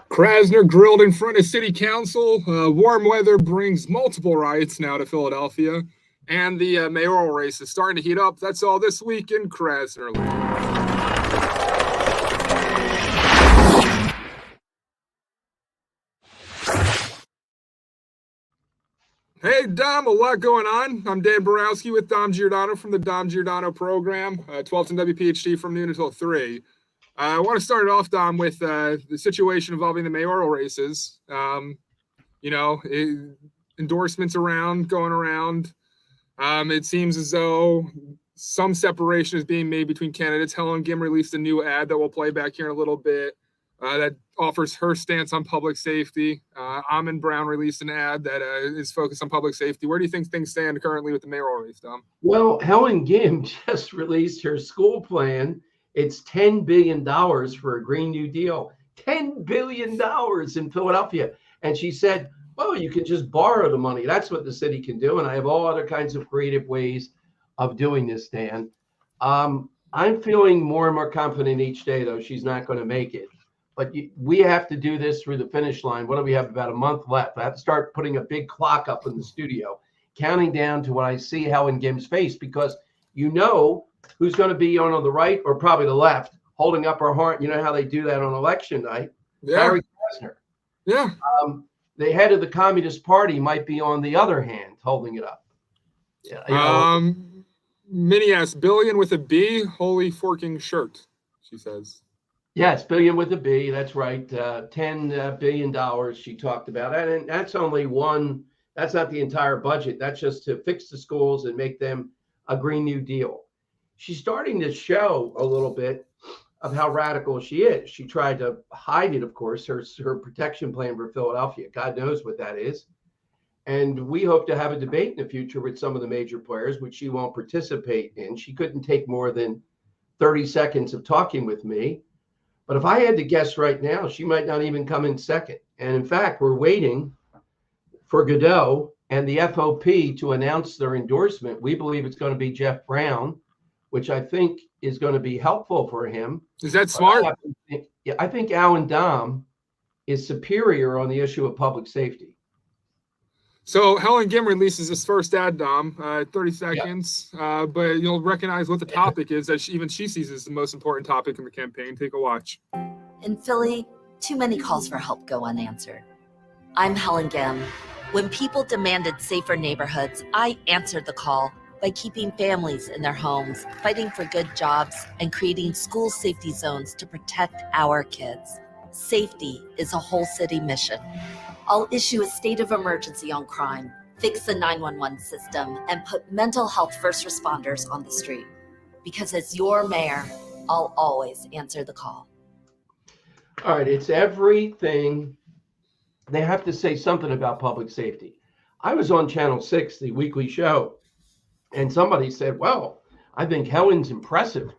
Krasner grilled in front of city council. Warm weather brings multiple riots now to Philadelphia. And the mayoral race is starting to heat up. That's all this week in KRASNERLAND. Hey, Dom, a lot going on. I'm Dan Borowski with Dom Giordano from the Dom Giordano program, 12th and WPHT from noon until 3. I want to start it off, Dom, with the situation involving the mayoral races. Endorsements going around. It seems as though some separation is being made between candidates. Helen Gim released a new ad that we'll play back here in a little bit that offers her stance on public safety. Amon Brown released an ad that is focused on public safety. Where do you think things stand currently with the mayoral race, Dom? Well, Helen Gim just released her school plan. It's $10 billion for a Green New Deal. $10 billion in Philadelphia. And she said, well, you can just borrow the money. That's what the city can do. And I have all other kinds of creative ways of doing this, Dan. I'm feeling more and more confident each day, though, she's not going to make it. But we have to do this through the finish line. What do we have? About a month left. I have to start putting a big clock up in the studio, counting down to when I see Helen Gim's face, because you know who's going to be on the right or probably the left holding up her horn. You know how they do that on election night? Yeah. Larry Krasner. Yeah. The head of the Communist Party might be on the other hand holding it up. Yeah, Minnie asks, billion with a B, holy forking shirt, she says. Yes, billion with a B. That's right. $10 billion she talked about. And that's only one. That's not the entire budget. That's just to fix the schools and make them a Green New Deal. She's starting to show a little bit of how radical she is. She tried to hide it, of course, her protection plan for Philadelphia. God knows what that is. And we hope to have a debate in the future with some of the major players, which she won't participate in. She couldn't take more than 30 seconds of talking with me. But if I had to guess right now, she might not even come in second. And in fact, we're waiting for Godot and the FOP to announce their endorsement. We believe it's going to be Jeff Brown, which I think is going to be helpful for him. Is that smart? I think Alan Dom is superior on the issue of public safety. So Helen Gim releases this first ad, Dom, 30 seconds, but you'll recognize what the topic is that she sees as the most important topic in the campaign. Take a watch. In Philly, too many calls for help go unanswered. I'm Helen Gim. When people demanded safer neighborhoods, I answered the call by keeping families in their homes, fighting for good jobs, and creating school safety zones to protect our kids. Safety is a whole city mission. I'll issue a state of emergency on crime, fix the 911 system, and put mental health first responders on the street. Because as your mayor, I'll always answer the call. All right, it's everything. They have to say something about public safety. I was on Channel 6, the weekly show, and somebody said, well, I think Helen's impressive.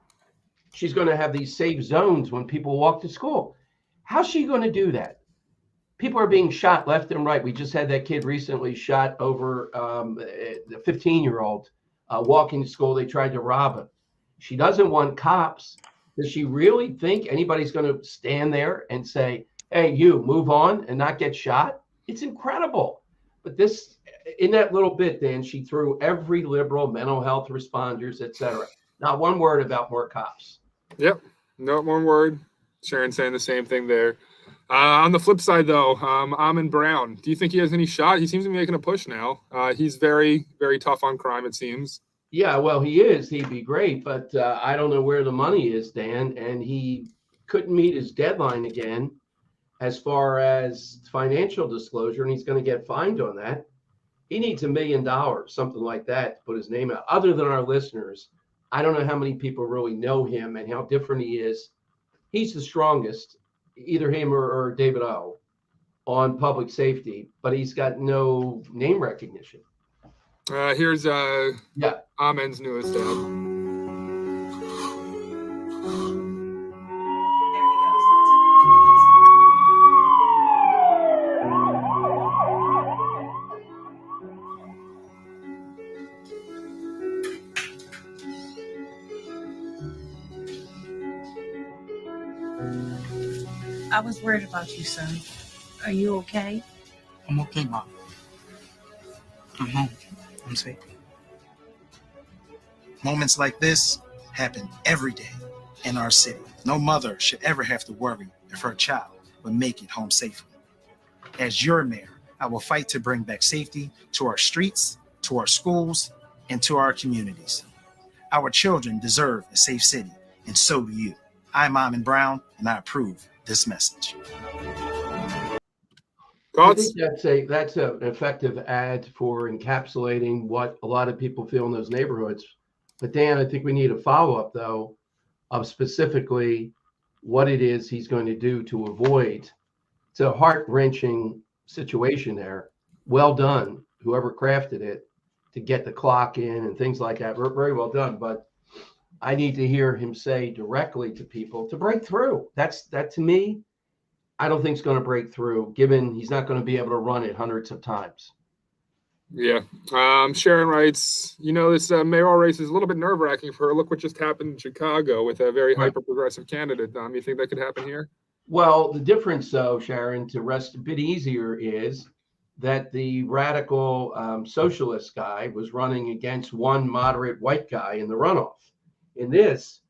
She's going to have these safe zones when people walk to school. How's she going to do that? People are being shot left and right. We just had that kid recently shot over the 15-year-old walking to school. They tried to rob him. She doesn't want cops. Does she really think anybody's going to stand there and say, hey, you move on and not get shot? It's incredible. But this, in that little bit, Dan, she threw every liberal, mental health responders, et cetera. Not one word about more cops. Yep, not one word. Sharon saying the same thing there. On the flip side, though, Amon Brown, do you think he has any shot? He seems to be making a push now. He's very, very tough on crime, it seems. Yeah, well, he is. He'd be great, but I don't know where the money is, Dan, and he couldn't meet his deadline again as far as financial disclosure, and he's going to get fined on that. He needs $1 million, something like that, to put his name out. Other than our listeners, I don't know how many people really know him and how different he is. He's the strongest, either him or David O, on public safety, but he's got no name recognition. Here's Amon's newest ad. I was worried about you, son. Are you okay? I'm okay, Mom. I'm home. I'm safe. Moments like this happen every day in our city. No mother should ever have to worry if her child will make it home safely. As your mayor, I will fight to bring back safety to our streets, to our schools, and to our communities. Our children deserve a safe city, and so do you. I'm Almond Brown, and I approve this message. I Thoughts? think that's an effective ad for encapsulating what a lot of people feel in those neighborhoods. But Dan, I think we need a follow-up though of specifically what it is he's going to do to avoid. It's a heart-wrenching situation there. Well done, whoever crafted it, to get the clock in and things like that. Very well done. But I need to hear him say directly to people to break through. That to me, I don't think it's going to break through, given he's not going to be able to run it hundreds of times. Yeah. Sharon writes, this mayoral race is a little bit nerve-wracking for her. Look what just happened in Chicago with a very hyper-progressive candidate. Dom, you think that could happen here? Well, the difference, though, Sharon, to rest a bit easier is that the radical socialist guy was running against one moderate white guy in the runoff. In this,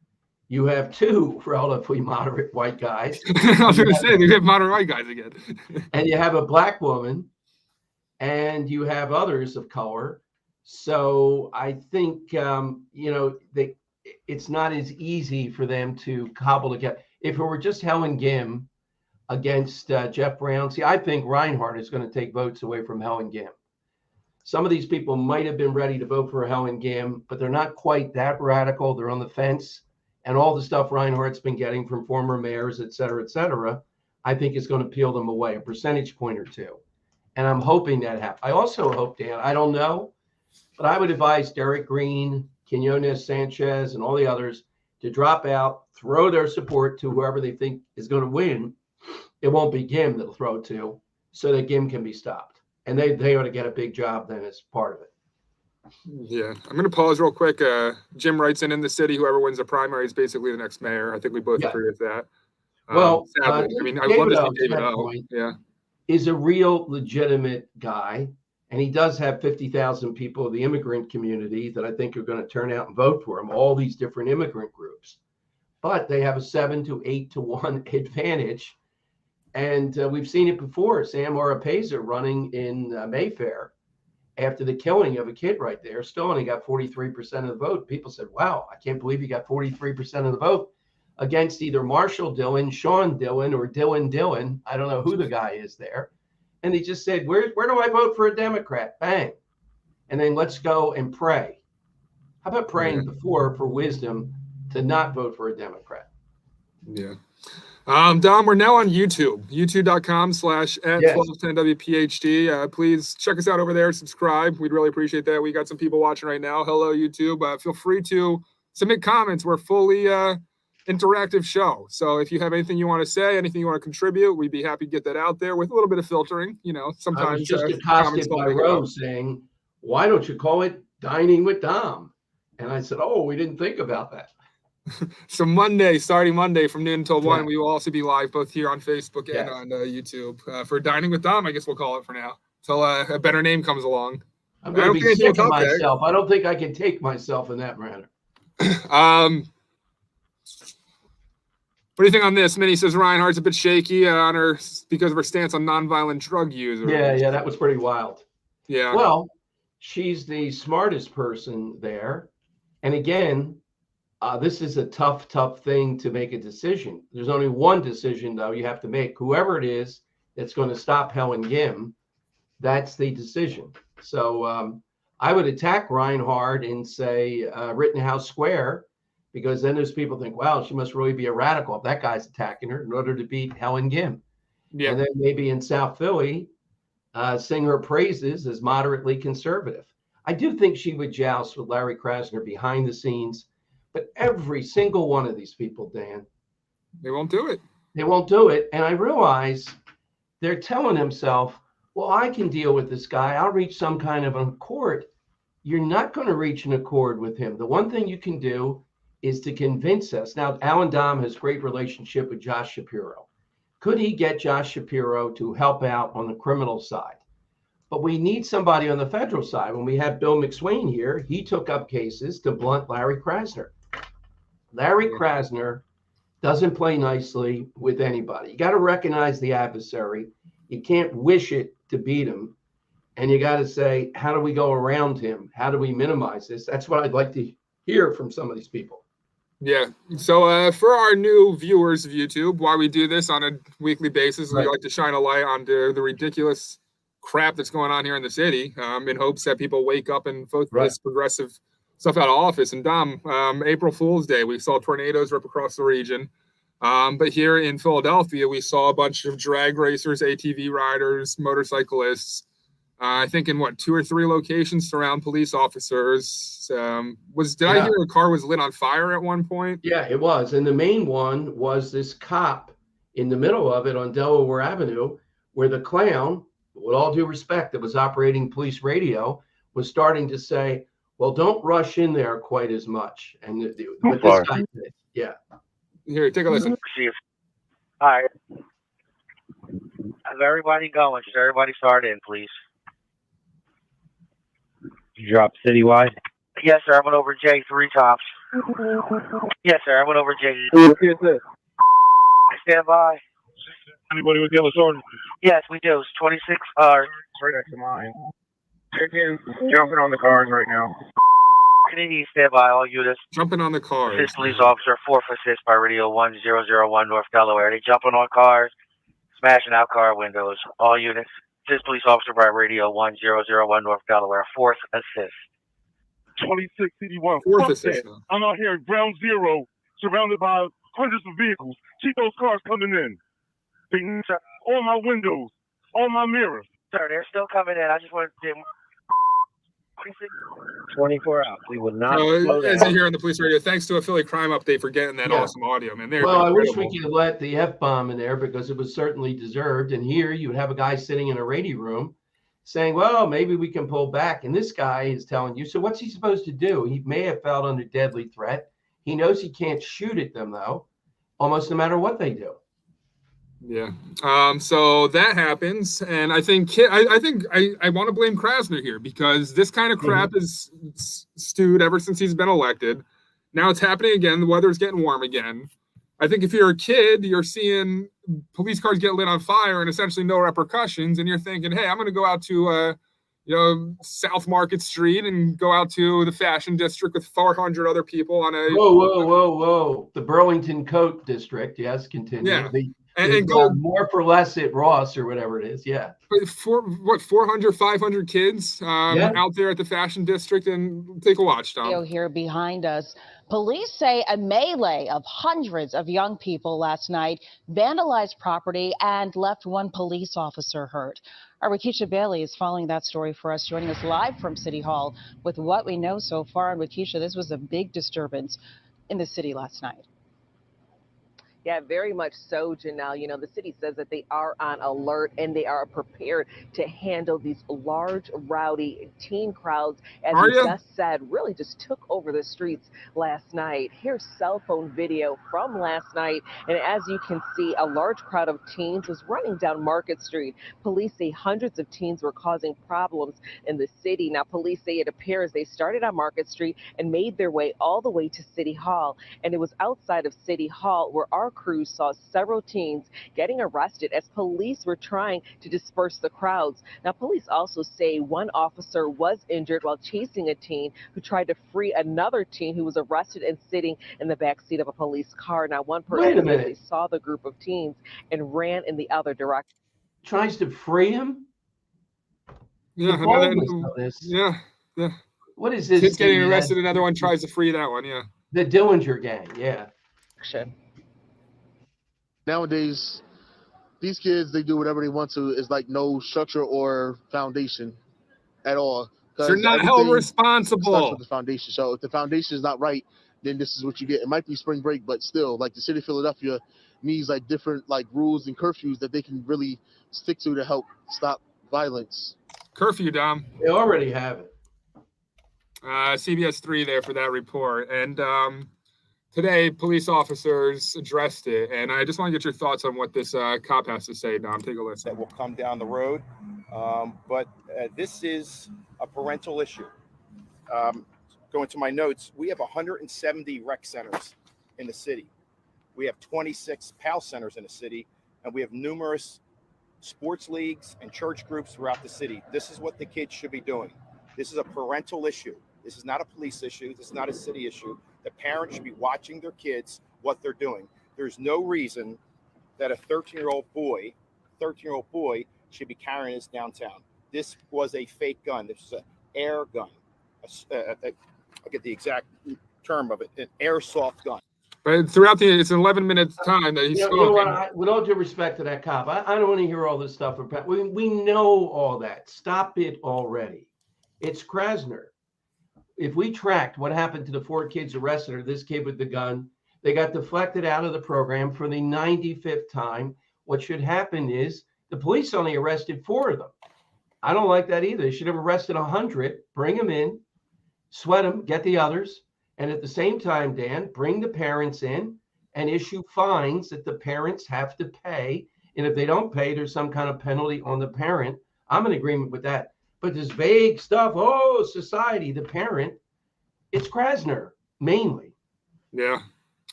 you have two relatively moderate white guys. I was going to say, you have moderate white guys again. And you have a black woman, and you have others of color. So I think, it's not as easy for them to cobble together. If it were just Helen Gim against Jeff Brown, I think Reinhardt is going to take votes away from Helen Gim. Some of these people might have been ready to vote for Helen Gim, but they're not quite that radical. They're on the fence. And all the stuff Reinhardt's been getting from former mayors, et cetera, I think is going to peel them away a percentage point or two. And I'm hoping that happens. I also hope, Dan, I don't know, but I would advise Derek Green, Quinones Sanchez, and all the others to drop out, throw their support to whoever they think is going to win. It won't be Gim that'll throw it to, so that Gim can be stopped. And they ought to get a big job then as part of it. Yeah, I'm going to pause real quick. Jim writes in the city, whoever wins the primary is basically the next mayor. I think we both agree with that. Well, sadly, I would love to see David O. Yeah, is a real legitimate guy, and he does have 50,000 people of the immigrant community that I think are going to turn out and vote for him. All these different immigrant groups, but they have a 7 to 8 to 1 advantage, and we've seen it before. Sam Oropeza running in Mayfair after the killing of a kid right there, still only got 43% of the vote. People said, wow, I can't believe he got 43% of the vote against either Marshall Dillon, Sean Dillon, or Dylan Dillon. I don't know who the guy is there. And he just said, where do I vote for a Democrat? Bang. And then let's go and pray. How about praying before for wisdom to not vote for a Democrat? Yeah. Dom, we're now on YouTube, youtube.com/@1210WPHD. Please check us out over there. Subscribe. We'd really appreciate that. We got some people watching right now. Hello, YouTube. Feel free to submit comments. We're fully interactive show. So if you have anything you want to say, anything you want to contribute, we'd be happy to get that out there with a little bit of filtering. Sometimes I was just accosted by Rose saying, why don't you call it Dining with Dom? And I said, oh, we didn't think about that. So starting Monday from noon until 1, we will also be live both here on Facebook and on YouTube for Dining with Dom, I guess we'll call it for now, until a better name comes along. I'm going to be sick of myself. I don't think I can take myself in that manner. What do you think on this? Minnie says Reinhardt's a bit shaky on her because of her stance on nonviolent drug use. Yeah, that was pretty wild. Yeah. Well, she's the smartest person there. And again, this is a tough thing to make a decision. There's only one decision, though, you have to make. Whoever it is that's going to stop Helen Gim, that's the decision. So I would attack Reinhardt and say Rittenhouse Square, because then there's people think, wow, she must really be a radical if that guy's attacking her in order to beat Helen Gim. Yeah. And then maybe in South Philly, sing her praises as moderately conservative. I do think she would joust with Larry Krasner behind the scenes. But every single one of these people, Dan, they won't do it. They won't do it. And I realize they're telling themselves, well, I can deal with this guy. I'll reach some kind of an accord. You're not going to reach an accord with him. The one thing you can do is to convince us. Now, Alan Dom has great relationship with Josh Shapiro. Could he get Josh Shapiro to help out on the criminal side? But we need somebody on the federal side. When we had Bill McSwain here, he took up cases to blunt Larry Krasner. Larry Krasner doesn't play nicely with anybody. You got to recognize the adversary. You can't wish it to beat him. And you got to say, how do we go around him? How do we minimize this? That's what I'd like to hear from some of these people. Yeah. So for our new viewers of YouTube, while we do this on a weekly basis, we like to shine a light onto the ridiculous crap that's going on here in the city, in hopes that people wake up and vote for this progressive stuff out of office. And Dom, April Fool's Day, we saw tornadoes rip across the region. But here in Philadelphia, we saw a bunch of drag racers, ATV riders, motorcyclists, I think in 2 or 3 locations surround police officers. Did I hear a car was lit on fire at one point? Yeah, it was. And the main one was this cop in the middle of it on Delaware Avenue, where the clown, with all due respect, that was operating police radio, was starting to say, well, don't rush in there quite as much. And but this guy did. Yeah. Here, take a listen. Hi. How's everybody going? Should everybody start in, please? You drop citywide? Yes, sir. I went over J 3 tops. Yes, sir. I went over J. Stand by. Anybody with yellow sword? Yes, we do. It's 26 cars. Right next to mine. They're jumping on the cars right now. Canadian stand by, all units. Jumping on the cars. Assist police officer, 4 for 6 by radio 1001 North Delaware. They jumping on cars, smashing out car windows. All units. Assist police officer by radio 1001 North Delaware. 4th assist. 2681. 4th assist. I'm out here at ground zero, surrounded by hundreds of vehicles. See those cars coming in. All my windows, all my mirrors. Sir, they're still coming in. I just wanted to 24 out. We would not slow as down. you hear on the police radio, thanks to a Philly crime update for getting that awesome audio, man. Well, I wish we could let the F-bomb in there because it was certainly deserved. And here you would have a guy sitting in a radio room saying, well, maybe we can pull back. And this guy is telling you, so what's he supposed to do? He may have felt under deadly threat. He knows he can't shoot at them, though, almost no matter what they do. Yeah. So that happens, and I think I want to blame Krasner here because this kind of crap is stewed ever since he's been elected. Now it's happening again. The weather's getting warm again. I think if you're a kid, you're seeing police cars get lit on fire and essentially no repercussions, and you're thinking, hey, I'm going to go out to South Market Street and go out to the Fashion District with 400 other people on a Whoa. The Burlington Coat District. Yes, continue. Yeah. And go more for less at Ross or whatever it is. Yeah. 400, 500 kids out there at the Fashion District, and take a watch, Tom. Here behind us, police say a melee of hundreds of young people last night vandalized property and left one police officer hurt. Our Rakisha Bailey is following that story for us, joining us live from City Hall with what we know so far. And Rakisha, this was a big disturbance in the city last night. Yeah, very much so, Janelle. You know, the city says that they are on alert and they are prepared to handle these large, rowdy teen crowds, as you just said, really just took over the streets last night. Here's cell phone video from last night. And as you can see, a large crowd of teens was running down Market Street. Police say hundreds of teens were causing problems in the city. Now, police say it appears they started on Market Street and made their way all the way to City Hall. And it was outside of City Hall where our crew saw several teens getting arrested as police were trying to disperse the crowds. Now, police also say one officer was injured while chasing a teen who tried to free another teen who was arrested and sitting in the back seat of a police car. Now, one person said they saw the group of teens and ran in the other direction. Tries to free him? Yeah, yeah. What is this? Kid's getting arrested, another one tries to free that one, yeah. The Dillinger gang, yeah. Nowadays, these kids, they do whatever they want to. It's like no structure or foundation at all. They're not held responsible. Starts with the foundation. So if the foundation is not right, then this is what you get. It might be spring break, but still, like the city of Philadelphia needs like different like rules and curfews that they can really stick to help stop violence. Curfew, Dom. They already have it. CBS 3 there for that report. And today police officers addressed it, and I just want to get your thoughts on what this cop has to say. Dom, take a listen. That will come down the road, but this is a parental issue. Going to my notes, we have 170 rec centers in the city. We have 26 PAL centers in the city, and we have numerous sports leagues and church groups throughout the city. This is what the kids should be doing. This is a parental issue. This is not a police issue. This is not a city issue. The parents should be watching their kids, what they're doing. There's no reason that a 13-year-old boy should be carrying this downtown. This was a fake gun. This is an air gun. I'll get the exact term of it, an airsoft gun. But throughout it's an 11-minute time that he's spoken. You know what, with all due respect to that cop, I don't want to hear all this stuff. We know all that. Stop it already. It's Krasner. If we tracked what happened to the 4 kids arrested, or this kid with the gun, they got deflected out of the program for the 95th time. What should happen is the police only arrested 4 of them. I don't like that either. They should have arrested 100, bring them in, sweat them, get the others. And at the same time, Dan, bring the parents in and issue fines that the parents have to pay. And if they don't pay, there's some kind of penalty on the parent. I'm in agreement with that. But this vague stuff, society, the parent, it's Krasner, mainly. Yeah.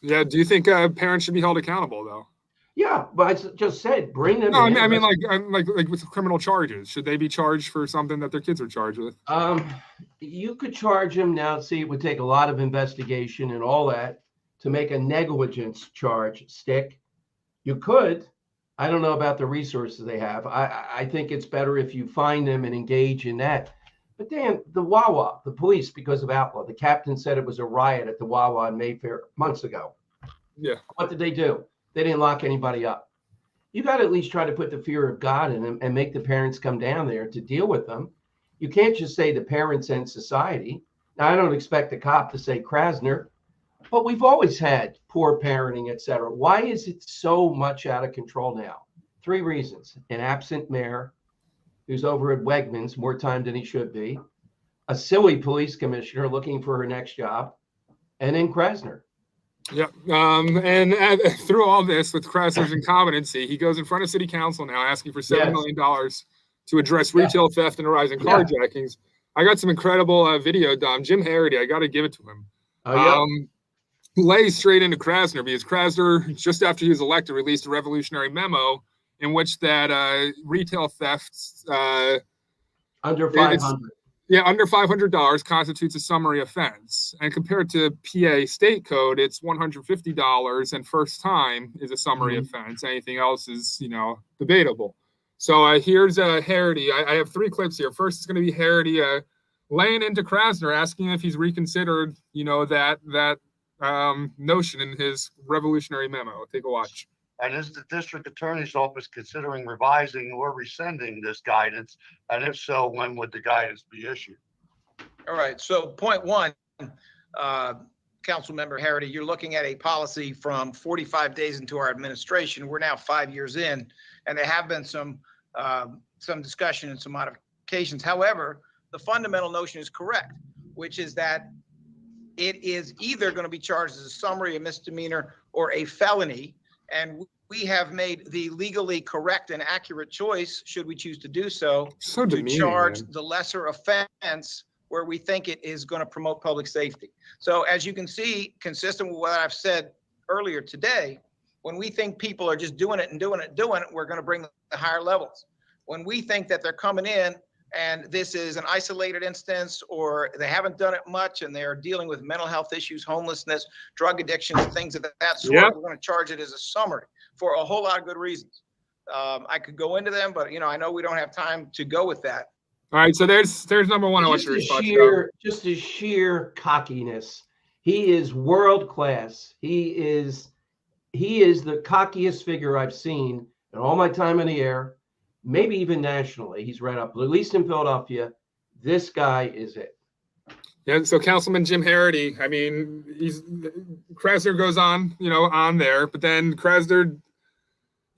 Yeah. Do you think parents should be held accountable, though? Yeah, but I just said, bring them in. I mean, like with criminal charges. Should they be charged for something that their kids are charged with? You could charge them now. See, it would take a lot of investigation and all that to make a negligence charge stick. You could. I don't know about the resources they have. I think it's better if you find them and engage in that. But Dan, the Wawa, the police, because of Outlaw, the captain said it was a riot at the Wawa in Mayfair months ago. Yeah. What did they do? They didn't lock anybody up. You got to at least try to put the fear of God in them and make the parents come down there to deal with them. You can't just say the parents and society. Now, I don't expect the cop to say Krasner, but we've always had poor parenting, et cetera. Why is it so much out of control now? 3 reasons. An absent mayor who's over at Wegmans more time than he should be, a silly police commissioner looking for her next job, and then Krasner. Yeah. And through all this, with Krasner's incompetency, he goes in front of city council now asking for $7 million to address retail theft and rising carjackings. I got some incredible video, Dom. Jim Harity, I got to give it to him. Lays straight into Krasner, because Krasner, just after he was elected, released a revolutionary memo in which that retail thefts under $500. Under $500 constitutes a summary offense. And compared to PA state code, it's $150, and first time is a summary offense. Anything else is, debatable. So here's Harity. I have 3 clips here. First, it's going to be Harity laying into Krasner, asking if he's reconsidered, that notion in his revolutionary memo. Take a watch. And is the district attorney's office considering revising or rescinding this guidance? And if so, when would the guidance be issued? All right. So point 1, Council Member Harity, you're looking at a policy from 45 days into our administration. We're now 5 years in, and there have been some discussion and some modifications. However, the fundamental notion is correct, which is that it is either going to be charged as a summary, a misdemeanor, or a felony. And we have made the legally correct and accurate choice, should we choose to do so, to charge the lesser offense where we think it is going to promote public safety. So as you can see, consistent with what I've said earlier today, when we think people are just doing it, we're going to bring the higher levels. When we think that they're coming in and this is an isolated instance, or they haven't done it much and they're dealing with mental health issues, homelessness, drug addictions, things of that sort, we're going to charge it as a summary for a whole lot of good reasons. I could go into them, but I know we don't have time to go with that. All right, so there's number 1. I want your response. Just his sheer cockiness. He is world class. He is the cockiest figure I've seen in all my time in the air. Maybe even nationally. He's right up, at least in Philadelphia. This guy is it. Yeah, so Councilman Jim Harity, I mean, Krasner goes on, on there, but then Krasner,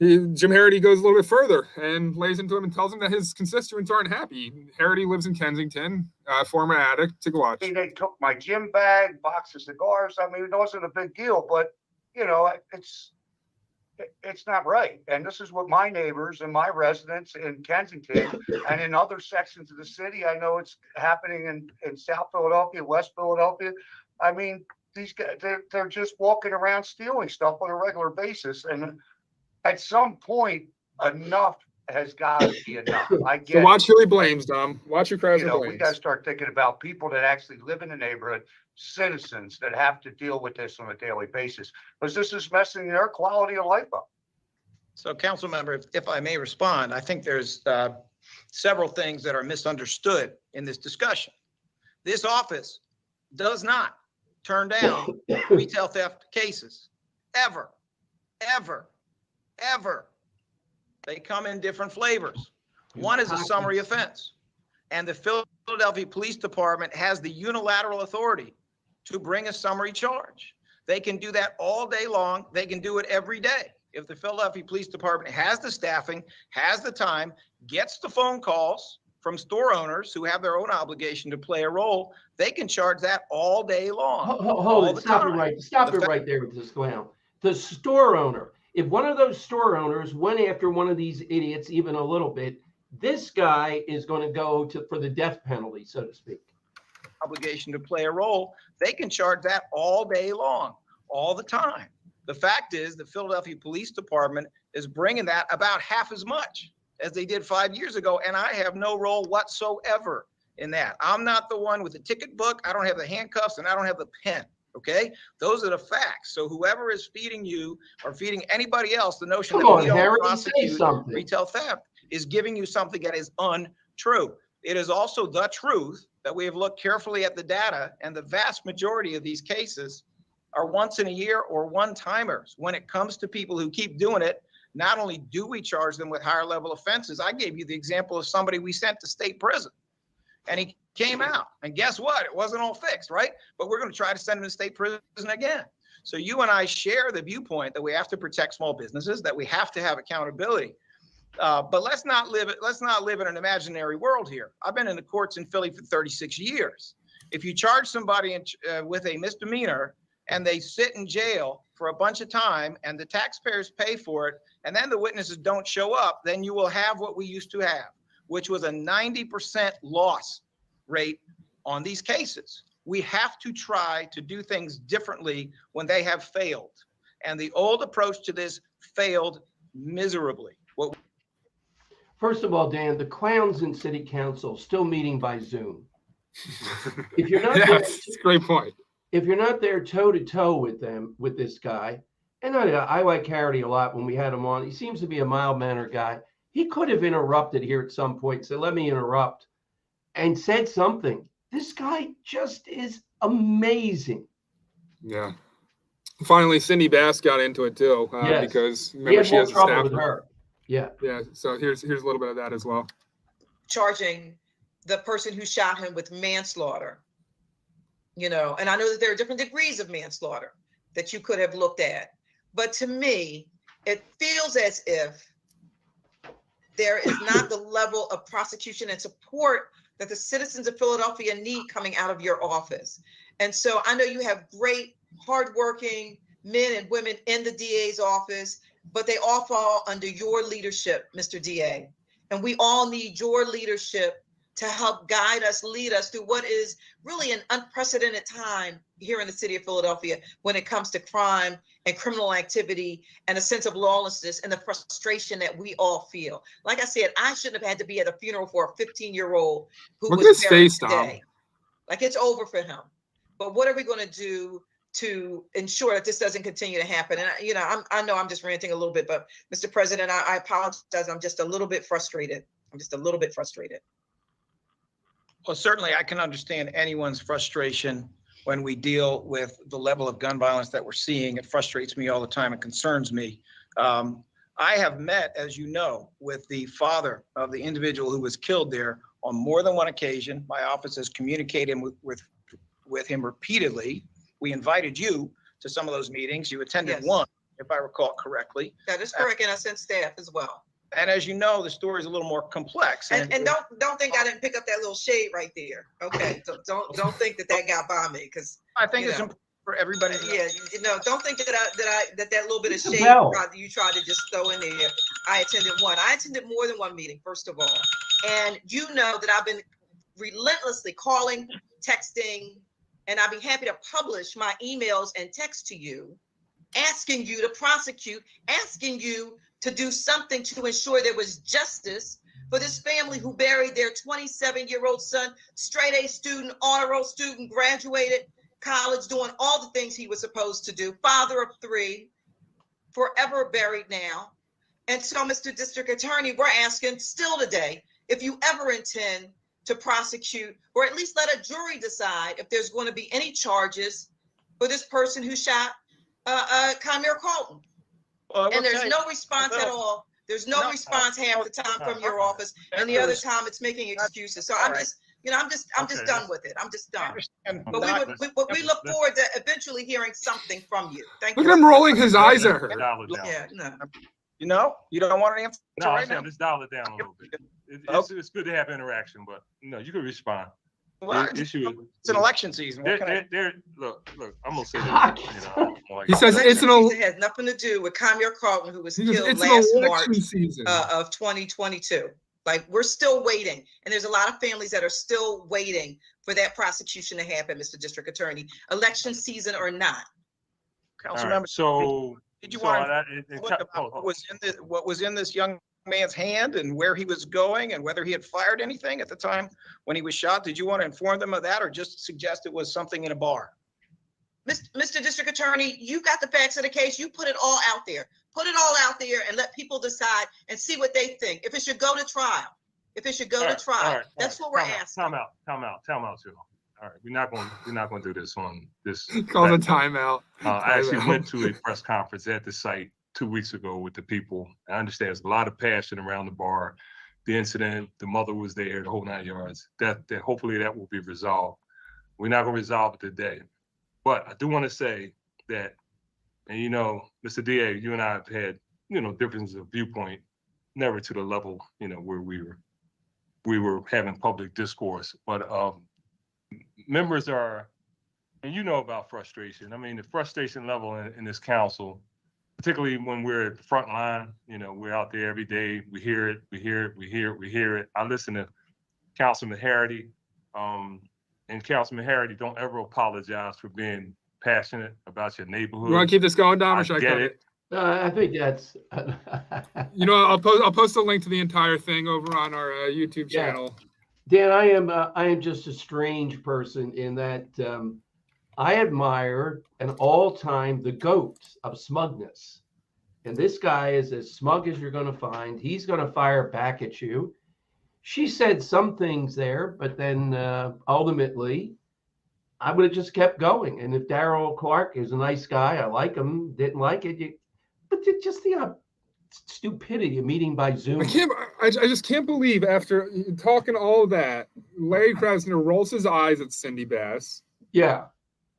Jim Harity goes a little bit further and lays into him and tells him that his constituents aren't happy. Harity lives in Kensington, former addict. Take a watch. They took my gym bag, box of cigars. I mean, it wasn't a big deal, but you know, it's not right. And this is what my neighbors and my residents in Kensington and in other sections of the city, I know it's happening in South Philadelphia, West Philadelphia. I mean, these guys, they're just walking around stealing stuff on a regular basis. And at some point, enough has got to be enough. I get So watch who he blames, Dom. Watch who Krasner blames. We got to start thinking about people that actually live in the neighborhood, citizens that have to deal with this on a daily basis, because this is messing their quality of life up. So, council member, if I may respond, I think there's several things that are misunderstood in this discussion. This office does not turn down retail theft cases, ever, ever, ever. They come in different flavors. One is a summary offense, and the Philadelphia Police Department has the unilateral authority to bring a summary charge. They can do that all day long. They can do it every day. If the Philadelphia Police Department has the staffing, has the time, gets the phone calls from store owners who have their own obligation to play a role, they can charge that all day long. Hold it. Stop it right there with this clown. The store owner. If one of those store owners went after one of these idiots even a little bit, this guy is going to go for the death penalty, so to speak. Obligation to play a role, they can charge that all day long, all the time. The fact is the Philadelphia Police Department is bringing that about half as much as they did 5 years ago, and I have no role whatsoever in that. I'm not the one with the ticket book. I don't have the handcuffs, and I don't have the pen. Okay, those are the facts. So whoever is feeding you or feeding anybody else the notion that we don't prosecute retail theft is giving you something that is untrue. It is also the truth that we have looked carefully at the data, and the vast majority of these cases are once in a year or one-timers. When it comes to people who keep doing it, not only do we charge them with higher level offenses, I gave you the example of somebody we sent to state prison, and he came out, and guess what? It wasn't all fixed, right? But we're going to try to send him to state prison again. So you and I share the viewpoint that we have to protect small businesses, that we have to have accountability. But let's not live in an imaginary world here. I've been in the courts in Philly for 36 years. If you charge somebody with a misdemeanor and they sit in jail for a bunch of time and the taxpayers pay for it, and then the witnesses don't show up, then you will have what we used to have, which was a 90% loss rate on these cases. We have to try to do things differently when they have failed. And the old approach to this failed miserably. First of all, Dan, the clowns in city council still meeting by Zoom. If you're not that's a great point. If you're not there toe to toe with them, with this guy, and I like Harity a lot when we had him on. He seems to be a mild-mannered guy. He could have interrupted here at some point, said, let me interrupt, and said something. This guy just is amazing. Yeah. Finally, Cindy Bass got into it too, yes. Because remember she has trouble with her. Yeah. Yeah. So here's a little bit of that as well. Charging the person who shot him with manslaughter, and I know that there are different degrees of manslaughter that you could have looked at, but to me, it feels as if there is not the level of prosecution and support that the citizens of Philadelphia need coming out of your office. And so I know you have great, hardworking men and women in the DA's office, but they all fall under your leadership, Mr. DA. And we all need your leadership to help guide us, lead us through what is really an unprecedented time here in the city of Philadelphia when it comes to crime and criminal activity and a sense of lawlessness and the frustration that we all feel. Like I said, I shouldn't have had to be at a funeral for a 15-year-old who was buried today. Like, it's over for him. But what are we going to do to ensure that this doesn't continue to happen? And I know I'm just ranting a little bit, but Mr. President, I apologize. I'm just a little bit frustrated. Well, certainly I can understand anyone's frustration when we deal with the level of gun violence that we're seeing. It frustrates me all the time. It concerns me. I have met, as you know, with the father of the individual who was killed there on more than one occasion. My office has communicated with him repeatedly. We invited you to some of those meetings. You attended one. if I recall correctly. That is correct, and I sent staff as well. And as you know, the story is a little more complex. And don't think I didn't pick up that little shade right there. Okay, so don't think that got by me, because I think it's important for everybody to know. Yeah, don't think that little bit of shade you tried to just throw in there. I attended more than one meeting, first of all, and you know that I've been relentlessly calling, texting, and I'd be happy to publish my emails and text to you, asking you to prosecute, asking you to do something to ensure there was justice for this family who buried their 27-year-old son, straight A student, honor roll student, graduated college, doing all the things he was supposed to do, father of 3, forever buried now. And so, Mr. District Attorney, we're asking still today, if you ever intend to prosecute, or at least let a jury decide if there's going to be any charges for this person who shot Kamir Carlton. Well, and there's no response at all. There's no response half the time from your office, and the other time it's making excuses. So I'm just, I'm just done with it. I'm just done. But we look forward to eventually hearing something from you. Thank you. Look at him rolling his eyes at her. Yeah, no. You know, you don't want an answer right now. Just dial it down a little bit. It's good to have interaction, but you can respond. Well, it's an election season. Look, I'm gonna say that. He says it's it has nothing to do with Kamir Carlton, who was killed last March of 2022. Like, we're still waiting, and there's a lot of families that are still waiting for that prosecution to happen, Mr. District Attorney, election season or not. Councilmember, so did you want to what was in this young man's hand and where he was going and whether he had fired anything at the time when he was shot? Did you want to inform them of that, or just suggest it was something in a bar? Mr. District Attorney, you got the facts of the case. You put it all out there. Put it all out there and let people decide and see what they think. If it should go to trial. That's what we're asking. Time out, too. All right, we're not going to do this on this. Call the timeout. I actually went to a press conference at the site 2 weeks ago with the people. I understand there's a lot of passion around the bar. The incident, the mother was there, the whole 9 yards. That hopefully that will be resolved. We're not going to resolve it today. But I do want to say that, and Mr. DA, you and I have had, differences of viewpoint, never to the level, where we were having public discourse. But members are, and about frustration. I mean, the frustration level in this council, particularly when we're at the front line, we're out there every day. We hear it. I listen to Councilman Harity, and Councilman Harity, don't ever apologize for being passionate about your neighborhood. You want to keep this going, Dom, or should I get it? I think that's. I'll post a link to the entire thing over on our YouTube channel. Dan, I am just a strange person in that I admire an all-time the GOAT of smugness, and this guy is as smug as you're going to find. He's going to fire back at you. She said some things there, but then ultimately, I would have just kept going. And if Darrell Clark is a nice guy, I like him, didn't like it, but just the stupidity of meeting by Zoom. I just can't believe after talking all of that, Larry Krasner rolls his eyes at Cindy Bass. Yeah.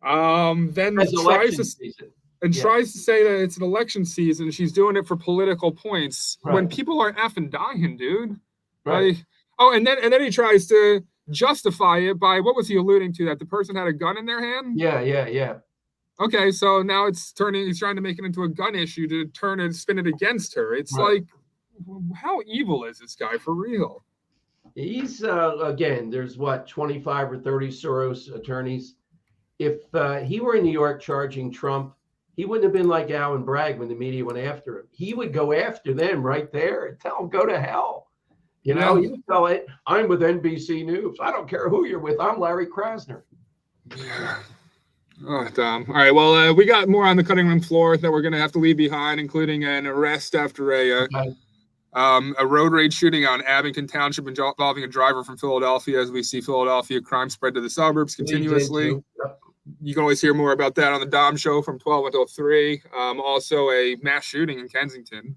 Then tries to say that it's an election season. She's doing it for political points when people are effing dying, dude. Right. And then he tries to justify it by, what was he alluding to? That the person had a gun in their hand? Yeah. Okay, so now he's trying to make it into a gun issue to spin it against her. It's like, how evil is this guy for real? He's, again, there's 25 or 30 Soros attorneys. If he were in New York charging Trump, he wouldn't have been like Alan Bragg when the media went after him. He would go after them right there and tell them, go to hell. You tell it, I'm with NBC News. I don't care who you're with. I'm Larry Krasner. Oh, Dom. All right. Well, we got more on the cutting room floor that we're going to have to leave behind, including an arrest after a road rage shooting on Abington Township involving a driver from Philadelphia, as we see Philadelphia crime spread to the suburbs continuously. You can always hear more about that on the Dom Show from 12 until 3. Also, a mass shooting in Kensington.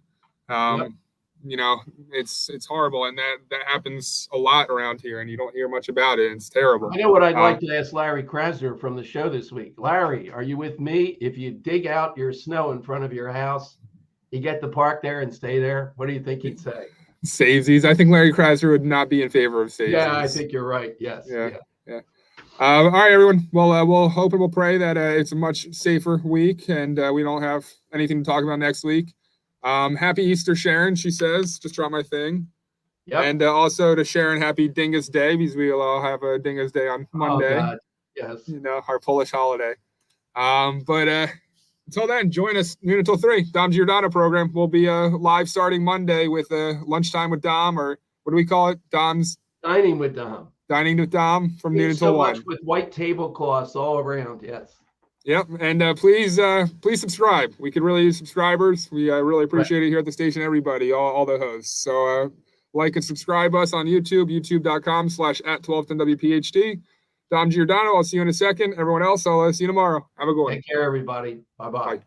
you know, it's horrible, and that happens a lot around here, and you don't hear much about it. It's terrible. I know what I'd like to ask Larry Krasner from the show this week. Larry, are you with me? If you dig out your snow in front of your house, you get to park there and stay there. What do you think he'd say? Savesies. I think Larry Krasner would not be in favor of savesies. Yeah, I think you're right. Yes. Yeah. All right, everyone. Well, we'll hope and we'll pray that it's a much safer week, and we don't have anything to talk about next week. Happy Easter, Sharon, she says. Just dropped my thing. Yep. And also to Sharon, happy Dingus Day, because we'll all have a Dingus Day on Monday. Oh, God. Yes. You know, our Polish holiday. But until then, join us noon until 3. Dom Giordano program will be live starting Monday with lunchtime with Dom, or what do we call it? Dom's Dining with Dom. Dining with Dom from noon until 1. So much with white tablecloths all around. Yes. Yep, and please subscribe. We could really use subscribers. We really appreciate it here at the station, everybody, all the hosts. So like and subscribe us on YouTube, youtube.com/@1210WPHT. Dom Giordano, I'll see you in a second. Everyone else, I'll see you tomorrow. Have a good one. Take care, everybody. Bye-bye. Bye.